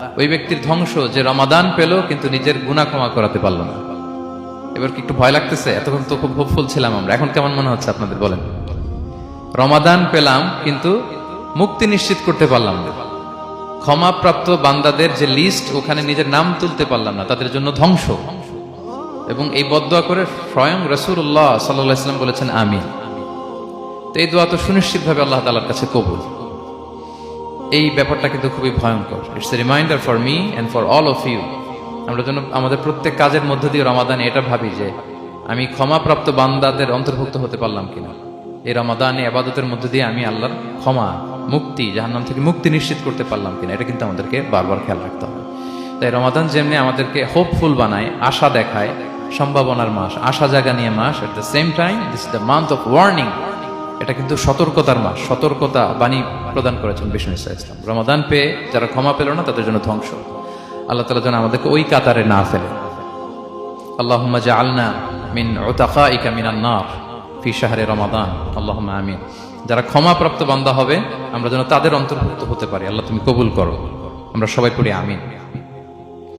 ওই ব্যক্তির ধ্বংস যে রমাদান পেল কিন্তু নিজের গুনাহ ক্ষমা করাতে পারল না। এবার কি একটু ভয় লাগতেছে? এতক্ষণ তো খুব হোপফুল ছিলাম আমরা, এখন কেমন মনে হচ্ছে আপনাদের বলেন? রমাদান পেলাম কিন্তু মুক্তি নিশ্চিত করতে পারলাম না। ক্ষমাপ্রাপ্ত বান্দাদের যে লিস্ট, ওখানে নিজের নাম তুলতে পারলাম না, তাদের জন্য ধ্বংস। এবং এই বদদোয়া করে স্বয়ং রাসূলুল্লাহ সাল্লাল্লাহু আলাইহি ওয়াসাল্লাম বলেছেন আমিন। তো এই দোয়া তো সুনিশ্চিতভাবে আল্লাহ তাআলার কাছে কবুল। এই ব্যাপারটা কিন্তু খুবই ভয়ঙ্কর। It's a reminder for me and for all of you. আমরা যেন আমাদের প্রত্যেক কাজের মধ্য দিয়ে রমাদানে এটা ভাবি যে আমি ক্ষমাপ্রাপ্ত বান্দাদের অন্তর্ভুক্ত হতে পারলাম কিনা। এই রমাদানে ইবাদতের মধ্য দিয়ে আমি আল্লাহর ক্ষমা, মুক্তি, জাহান্নাম থেকে মুক্তি নিশ্চিত করতে পারলাম কিনা, এটা কিন্তু আমাদেরকে বারবার খেয়াল রাখতে হবে। তাই রমাদান যেমনি আমাদেরকে হোপফুল বানায়, আশা দেখায়, সম্ভাবনার মাস, আশা জাগা নিয়ে মাস, at the same time this is the month of warning. এটা কিন্তু সতর্কতার মাস, সতর্কতা বাণী প্রদান করেছেন বিষ্ণু ইসলাম। রমাদান পেয়ে যারা ক্ষমা পেল না তাদের জন্য ধ্বংস। আল্লাহ তাআলা যেন আমাদেরকে ওই কাতারে না ফেলে। আল্লাহুম্মা জাআলনা মিন উতাকাইকা মিনান নার ফি শাহরি রমাদান, আল্লাহুম্মা আমিন। যারা ক্ষমাপ্রাপ্ত বান্দা হবে আমরা যেন তাদের অন্তর্ভুক্ত হতে পারি। আল্লাহ তুমি কবুল করো। আমরা সবাই পড়ি আমিন।